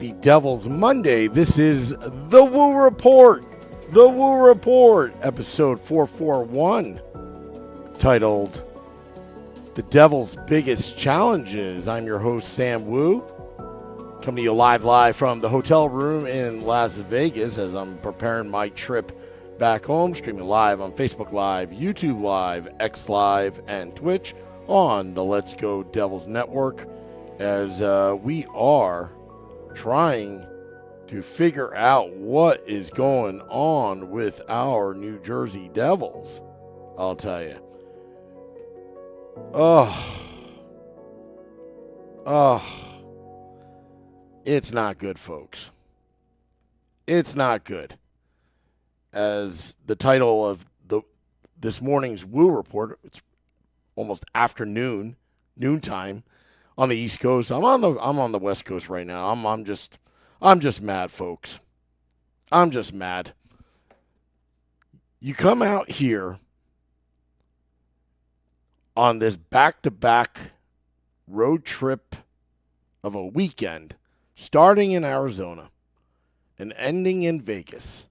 Happy Devil's Monday. This is The Woo Report. The Woo Report, episode 441, titled The Devil's Biggest Challenges. I'm your host, Sam Woo, coming to you live from the hotel room in Las Vegas as I'm preparing my trip back home, streaming live on Facebook Live, YouTube Live, X Live, and Twitch on the Let's Go Devils Network as we are trying to figure out what is going on with our New Jersey Devils. I'll tell you. It's not good, folks. It's not good. As the title of this morning's Woo Report, it's almost afternoon, noontime on the East Coast. I'm on the West Coast right now. I'm just mad, folks. I'm just mad. You come out here on this back-to-back road trip of a weekend, starting in Arizona and ending in Vegas,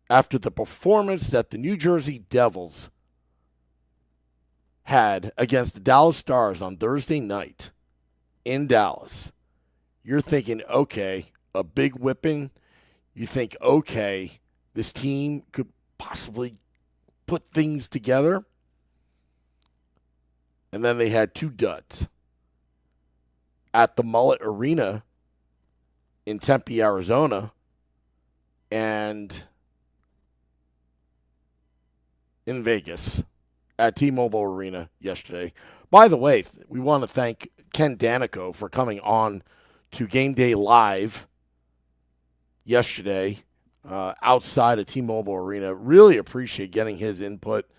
after the performance that the New Jersey Devils had against the Dallas Stars on Thursday night in Dallas. You're thinking, okay, a big whipping. You think, okay, this team could possibly put things together. And then they had two duds at the Mullet Arena in Tempe, Arizona, and in Vegas at T-Mobile Arena yesterday. By the way, we want to thank Ken Danico for coming on to Game Day Live yesterday outside of T-Mobile Arena. Really appreciate getting his input,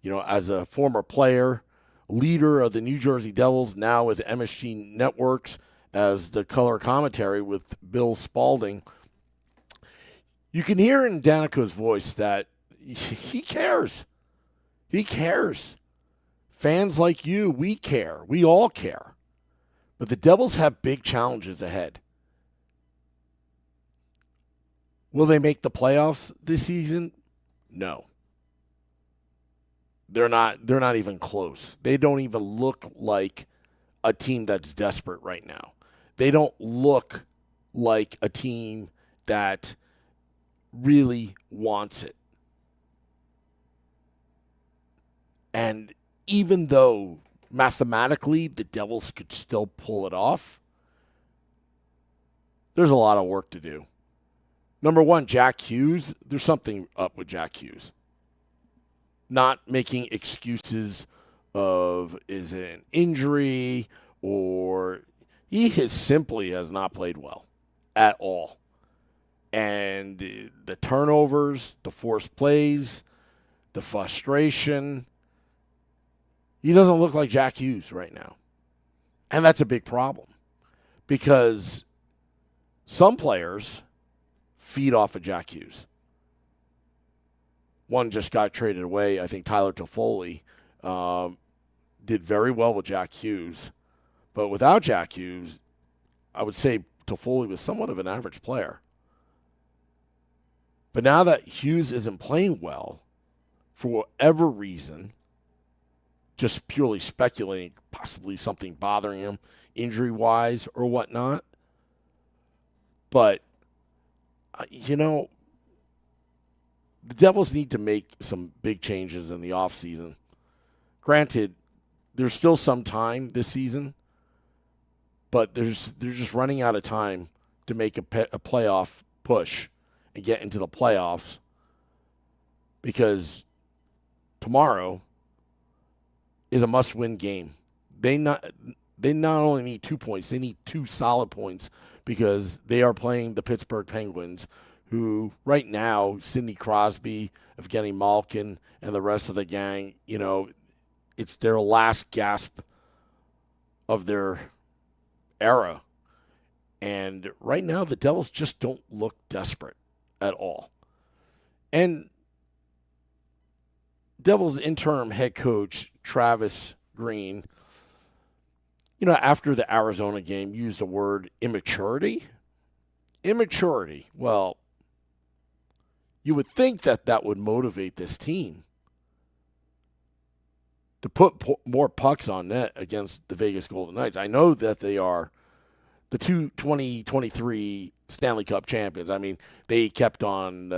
as a former player, leader of the New Jersey Devils, now with MSG Networks as the color commentary with Bill Spalding. You can hear in Danico's voice that he cares. He cares. Fans like you, we care. We all care. But the Devils have big challenges ahead. Will they make the playoffs this season? No. They're not even close. They don't even look like a team that's desperate right now. They don't look like a team that really wants it. And even though mathematically the Devils could still pull it off, there's a lot of work to do. Number one, Jack Hughes. There's something up with Jack Hughes. Not making excuses of is it an injury or he simply has not played well at all. And the turnovers, the forced plays, the frustration, he doesn't look like Jack Hughes right now. And that's a big problem because some players feed off of Jack Hughes. One just got traded away. I think Tyler Toffoli did very well with Jack Hughes. But without Jack Hughes, I would say Toffoli was somewhat of an average player. But now that Hughes isn't playing well, for whatever reason, just purely speculating, possibly something bothering him injury-wise or whatnot. But, the Devils need to make some big changes in the offseason. Granted, there's still some time this season, but they're just running out of time to make a playoff push and get into the playoffs because tomorrow is a must-win game. They not only need 2 points, they need 2 solid points because they are playing the Pittsburgh Penguins, who right now, Sidney Crosby, Evgeny Malkin, and the rest of the gang, it's their last gasp of their era. And right now, the Devils just don't look desperate at all. And Devils interim head coach Travis Green, after the Arizona game, used the word immaturity Immaturity. Well, you would think that would motivate this team to put more pucks on net against the Vegas Golden Knights. I know that they are the 2023 Stanley Cup champions. I mean, they kept on,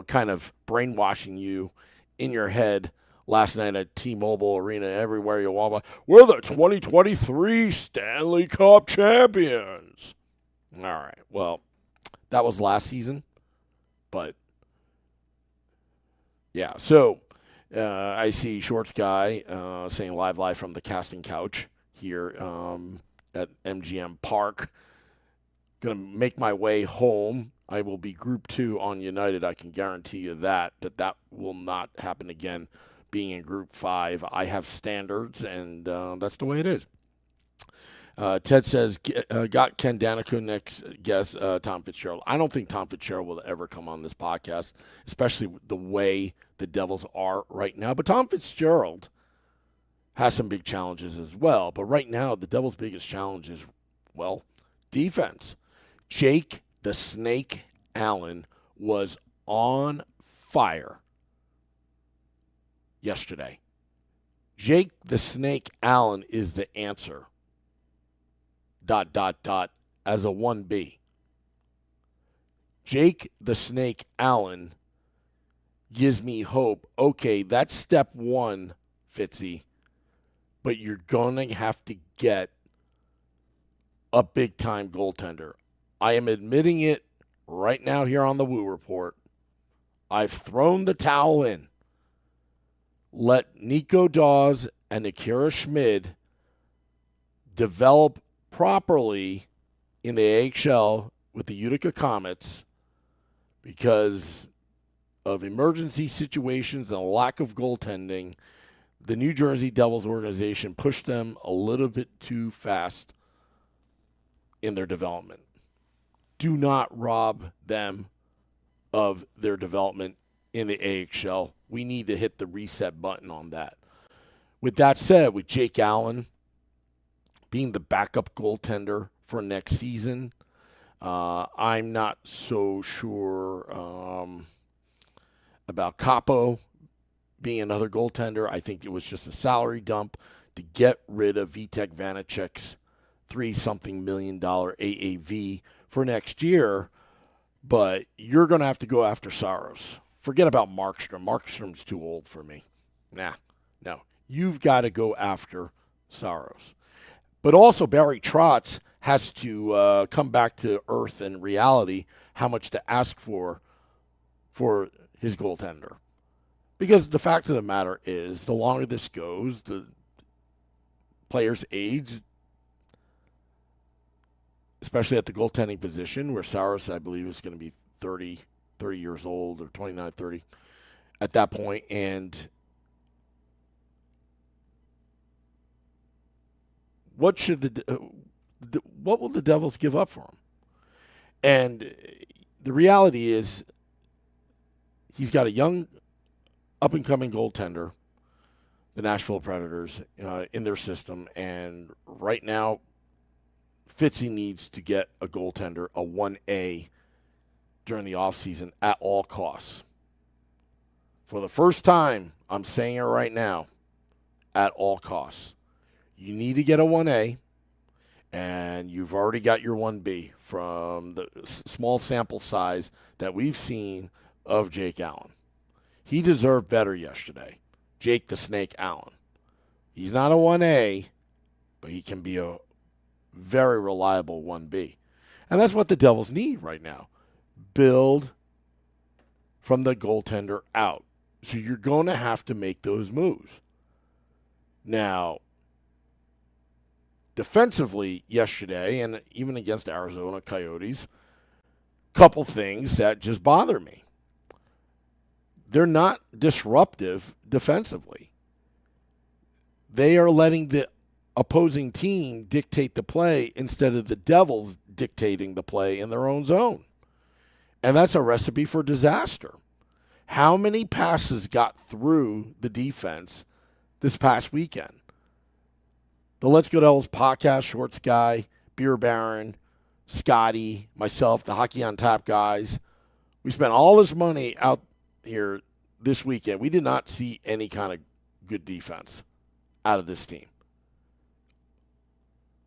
kind of brainwashing you in your head last night at T-Mobile Arena, everywhere you walk by. We're the 2023 Stanley Cup champions. All right, well, that was last season, but yeah. So I see Shorts Guy saying live from the casting couch here at MGM Park. Going to make my way home. I will be Group 2 on United. I can guarantee you that will not happen again being in Group 5. I have standards, and that's the way it is. Ted says, got Ken Danico next guest, Tom Fitzgerald. I don't think Tom Fitzgerald will ever come on this podcast, especially the way the Devils are right now. But Tom Fitzgerald has some big challenges as well. But right now, the Devils' biggest challenge is, well, defense. Jake the Snake Allen was on fire yesterday. Jake the Snake Allen is the answer. ... as a 1B. Jake the Snake Allen gives me hope. Okay, that's step one, Fitzy, but you're going to have to get a big-time goaltender. I am admitting it right now here on the Woo Report. I've thrown the towel in. Let Nico Dawes and Akira Schmid develop properly in the AHL with the Utica Comets because of emergency situations and a lack of goaltending. The New Jersey Devils organization pushed them a little bit too fast in their development. Do not rob them of their development in the AHL. We need to hit the reset button on that. With that said, with Jake Allen being the backup goaltender for next season, I'm not so sure about Capo being another goaltender. I think it was just a salary dump to get rid of Vitek Vanacek's $3-something million AAV for next year. But you're going to have to go after Saros. Forget about Markstrom. Markstrom's too old for me. No. You've got to go after Saros. But also Barry Trotz has to come back to earth and reality how much to ask for his goaltender. Because the fact of the matter is, the longer this goes, the players age, especially at the goaltending position, where Saros, I believe, is going to be 30 years old, or 29, 30 at that point. And what will the Devils give up for him? And the reality is, he's got a young, up-and-coming goaltender, the Nashville Predators, in their system. And right now, Fitzy needs to get a goaltender, a 1A, during the offseason at all costs. For the first time, I'm saying it right now, at all costs. You need to get a 1A, and you've already got your 1B from the small sample size that we've seen of Jake Allen. He deserved better yesterday. Jake the Snake Allen. He's not a 1A, but he can be a very reliable 1B. And that's what the Devils need right now. Build from the goaltender out. So you're going to have to make those moves. Now, defensively yesterday, and even against Arizona Coyotes, couple things that just bother me. They're not disruptive defensively. They are letting the opposing team dictate the play instead of the Devils dictating the play in their own zone. And that's a recipe for disaster. How many passes got through the defense this past weekend? The Let's Go Devils podcast, Shorts Guy, Beer Baron, Scotty, myself, the Hockey on Tap guys, we spent all this money out here this weekend. We did not see any kind of good defense out of this team.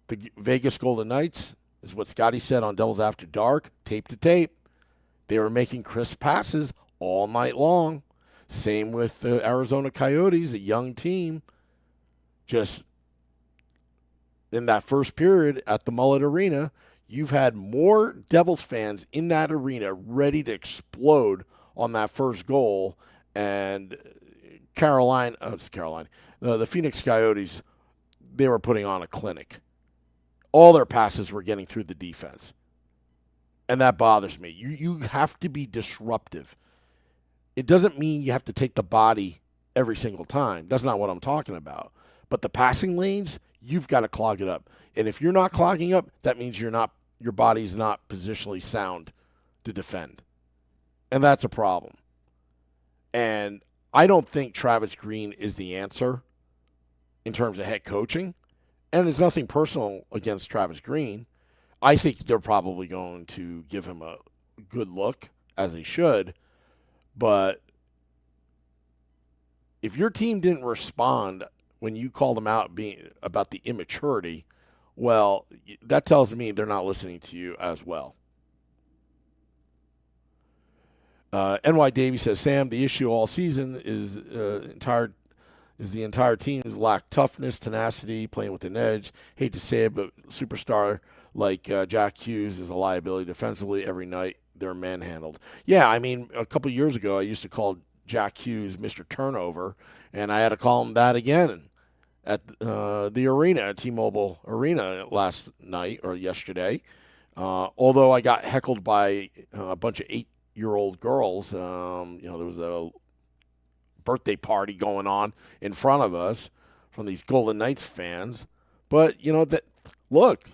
The Vegas Golden Knights is what Scotty said on Devils After Dark, tape to tape. They were making crisp passes all night long. Same with the Arizona Coyotes, a young team. Just in that first period at the Mullet Arena, you've had more Devils fans in that arena ready to explode on that first goal. And the Phoenix Coyotes, they were putting on a clinic. All their passes were getting through the defense. And that bothers me. You have to be disruptive. It doesn't mean you have to take the body every single time. That's not what I'm talking about. But the passing lanes, you've got to clog it up. And if you're not clogging up, that means your body's not positionally sound to defend. And that's a problem. And I don't think Travis Green is the answer in terms of head coaching. And it's nothing personal against Travis Green. I think they're probably going to give him a good look, as they should. But if your team didn't respond when you called them out about the immaturity, well, that tells me they're not listening to you as well. NY Davey says, Sam, the issue all season is the entire team's lack toughness, tenacity, playing with an edge. Hate to say it, but superstar like Jack Hughes is a liability defensively. Every night they're manhandled. Yeah, I mean, a couple years ago I used to call Jack Hughes Mr. Turnover, and I had to call him that again at the arena, at T-Mobile Arena last night or yesterday. Although I got heckled by a bunch of 8-year-old girls. There was a birthday party going on in front of us from these Golden Knights fans. But, look,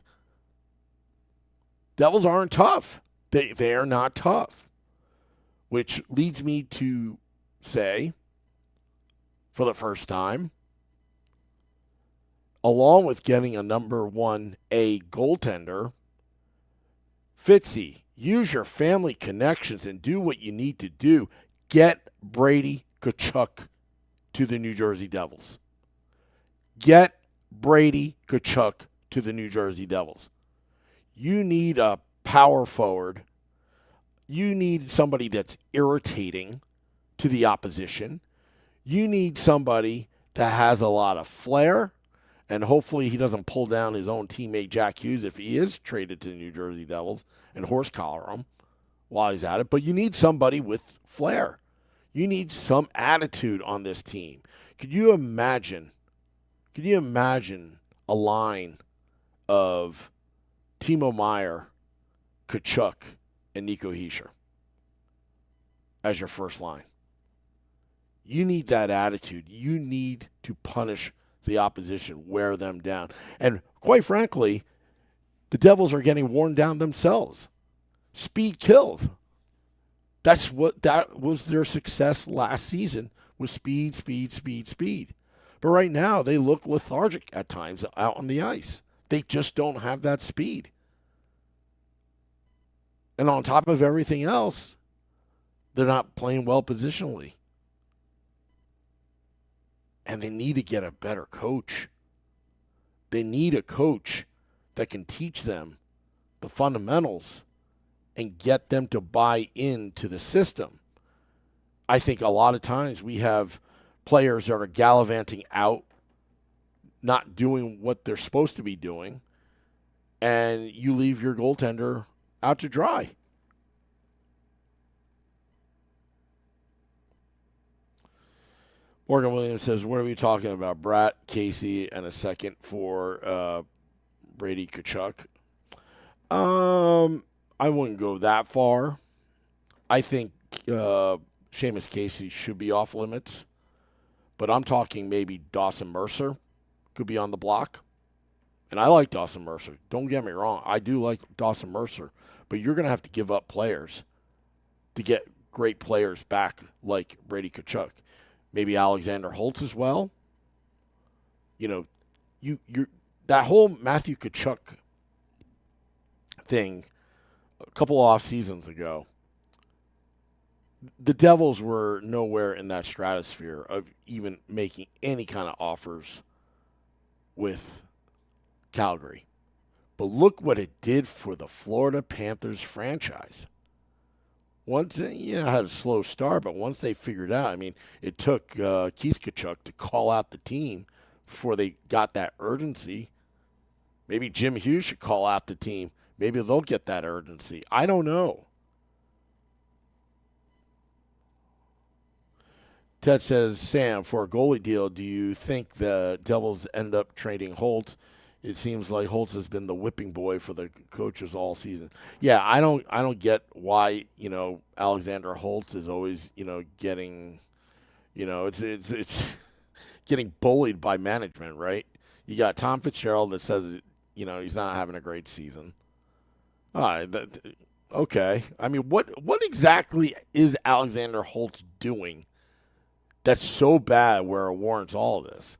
Devils aren't tough. They are not tough. Which leads me to say, for the first time, along with getting a number 1A goaltender, Fitzy, use your family connections and do what you need to do. Get Brady Tkachuk to the New Jersey Devils. Get Brady Tkachuk to the New Jersey Devils. You need a power forward. You need somebody that's irritating to the opposition. You need somebody that has a lot of flair, and hopefully he doesn't pull down his own teammate Jack Hughes if he is traded to the New Jersey Devils and horse collar him while he's at it. But you need somebody with flair. You need some attitude on this team. Could you imagine a line of Timo Meier, Tkachuk, and Nico Hischier as your first line? You need that attitude. You need to punish the opposition, wear them down. And quite frankly, the Devils are getting worn down themselves. Speed kills. That was their success last season, was speed. But right now, they look lethargic at times out on the ice. They just don't have that speed. And on top of everything else, they're not playing well positionally. And they need to get a better coach. They need a coach that can teach them the fundamentals and get them to buy into the system. I think a lot of times we have players that are gallivanting out, not doing what they're supposed to be doing, and you leave your goaltender out to dry. Morgan Williams says, what are we talking about? Bratt, Casey, and a second for Brady Tkachuk. I wouldn't go that far. I think Seamus Casey should be off limits. But I'm talking maybe Dawson Mercer could be on the block. And I like Dawson Mercer. Don't get me wrong. I do like Dawson Mercer. But you're going to have to give up players to get great players back like Brady Tkachuk. Maybe Alexander Holtz as well. You're that whole Matthew Tkachuk thing a couple off seasons ago. The Devils were nowhere in that stratosphere of even making any kind of offers with Calgary. But look what it did for the Florida Panthers franchise. Once, had a slow start, but once they figured out, it took Keith Tkachuk to call out the team before they got that urgency. Maybe Jim Hughes should call out the team. Maybe they'll get that urgency. I don't know. Ted says, Sam, for a goalie deal, do you think the Devils end up trading Holtz? It seems like Holtz has been the whipping boy for the coaches all season. Yeah, I don't get why, Alexander Holtz is always, getting, it's getting bullied by management, right? You got Tom Fitzgerald that says, he's not having a great season. All right, okay. What exactly is Alexander Holtz doing that's so bad where it warrants all of this?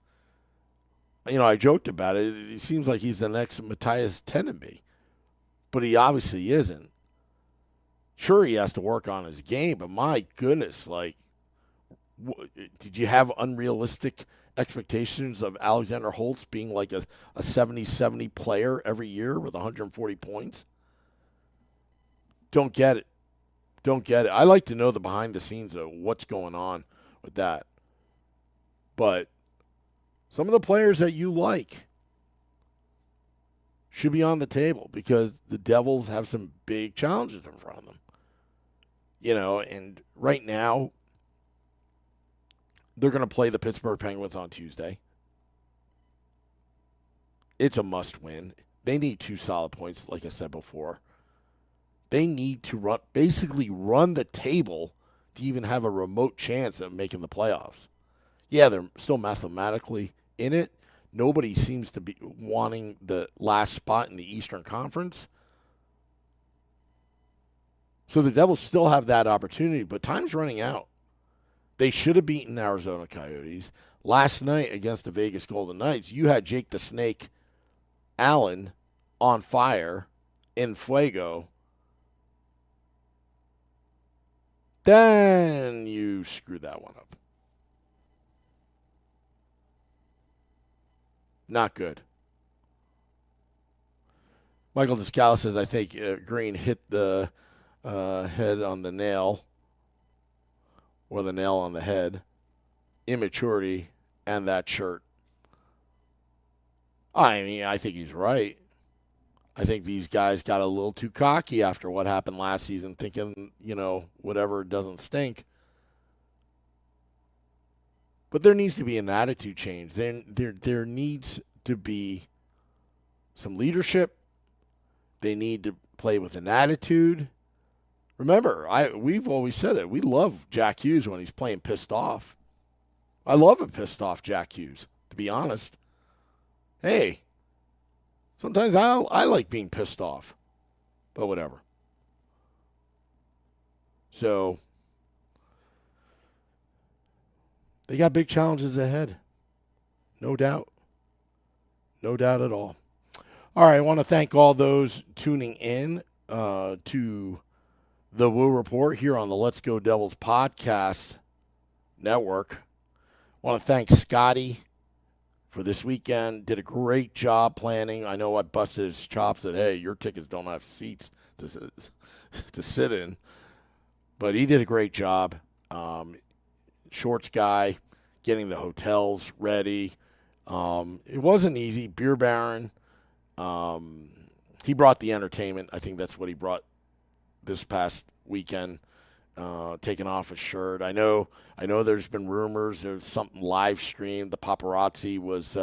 I joked about it. It seems like he's the next Matthias Tenenby, but he obviously isn't. Sure, he has to work on his game, but my goodness, did you have unrealistic expectations of Alexander Holtz being like a 70-70 player every year with 140 points? Don't get it. I like to know the behind the scenes of what's going on with that. But some of the players that you like should be on the table because the Devils have some big challenges in front of them. And right now, they're going to play the Pittsburgh Penguins on Tuesday. It's a must-win. They need 2 solid points, like I said before. They need to run the table to even have a remote chance of making the playoffs. Yeah, they're still mathematically in it. Nobody seems to be wanting the last spot in the Eastern Conference. So the Devils still have that opportunity, but time's running out. They should have beaten the Arizona Coyotes. Last night against the Vegas Golden Knights, you had Jake the Snake Allen on fire in Fuego. Then you screwed that one up. Not good. Michael Descala says, I think Green hit the head on the nail, or the nail on the head. Immaturity and that shirt. I think he's right. I think these guys got a little too cocky after what happened last season, thinking, whatever doesn't stink. But there needs to be an attitude change. There needs to be some leadership. They need to play with an attitude. Remember, we've always said it. We love Jack Hughes when he's playing pissed off. I love a pissed off Jack Hughes, to be honest. Hey, sometimes I like being pissed off, but whatever. So they got big challenges ahead. No doubt. No doubt at all. All right, I want to thank all those tuning in to the Woo Report here on the Let's Go Devils podcast network. I want to thank Scotty for this weekend. Did a great job planning. I know I busted his chops that, hey, your tickets don't have seats to sit in. But he did a great job. Shorts guy, getting the hotels ready. It wasn't easy. Beer Baron. He brought the entertainment. I think that's what he brought this past weekend. Taking off his shirt. I know there's been rumors there's something live streamed. The paparazzi was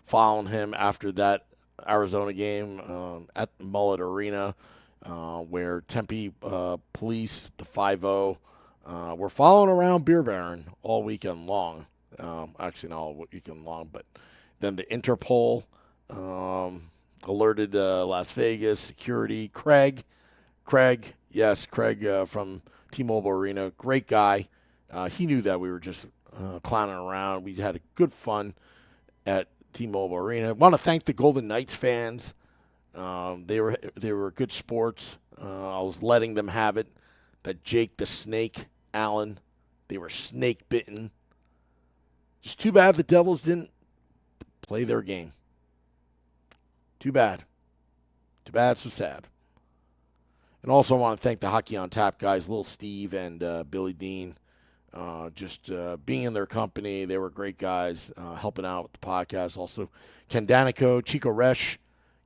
following him after that Arizona game at the Mullet Arena, where Tempe police, the 5-0, were following around Beer Baron all weekend long. Actually, not all weekend long, but then the Interpol alerted Las Vegas security. Craig, yes, Craig from T-Mobile Arena, great guy. He knew that we were just clowning around. We had a good fun at T-Mobile Arena. I want to thank the Golden Knights fans They were good sports. I was letting them have it. That Jake the Snake Allen, they were snake bitten. Just too bad the Devils didn't play their game. Too bad. Too bad, so sad. And also I want to thank the Hockey on Tap guys, Little Steve and Billy Dean. Just being in their company. They were great guys, helping out with the podcast. Also, Ken Danico, Chico Resch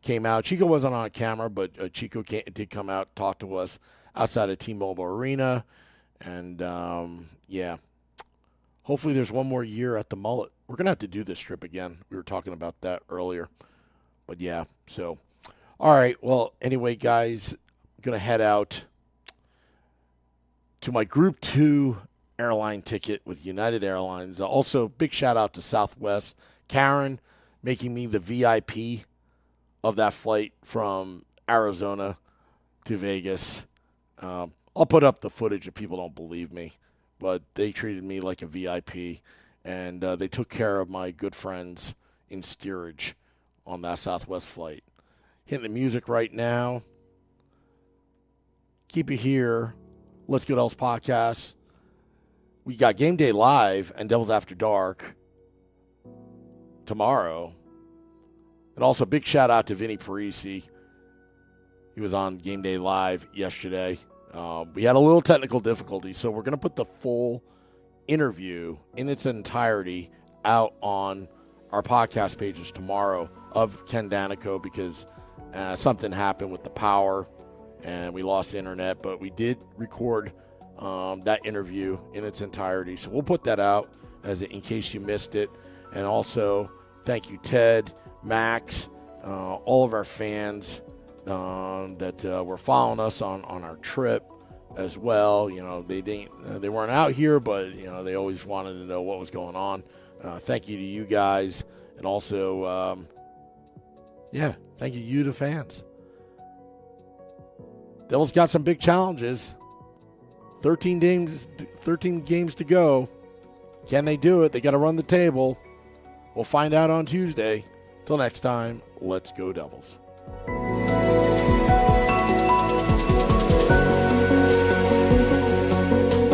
came out. Chico wasn't on camera, but Chico did come out, talk to us outside of T-Mobile Arena. And, yeah, hopefully there's one more year at the Mullet. We're going to have to do this trip again. We were talking about that earlier. But, yeah, so, all right. Well, anyway, guys, I'm going to head out to my Group 2 airline ticket with United Airlines. Also, big shout out to Southwest. Karen making me the VIP of that flight from Arizona to Vegas. I'll put up the footage if people don't believe me, but they treated me like a VIP, and they took care of my good friends in steerage on that Southwest flight. Hitting the music right now. Keep it here. Let's Go Devils podcast. We got Game Day Live and Devils After Dark tomorrow. And also, big shout out to Vinny Parisi. He was on Game Day Live yesterday. We had a little technical difficulty, so we're going to put the full interview in its entirety out on our podcast pages tomorrow of Ken Danico because something happened with the power and we lost the internet, but we did record that interview in its entirety. So we'll put that out in case you missed it. And also, thank you, Ted, Max, all of our fans that were following us on our trip as well. You know, they weren't out here, but you know, they always wanted to know what was going on. Thank you to you guys, and also, thank you to fans. Devils got some big challenges. 13 games to go. Can they do it? They got to run the table. We'll find out on Tuesday. Till next time, let's go Devils.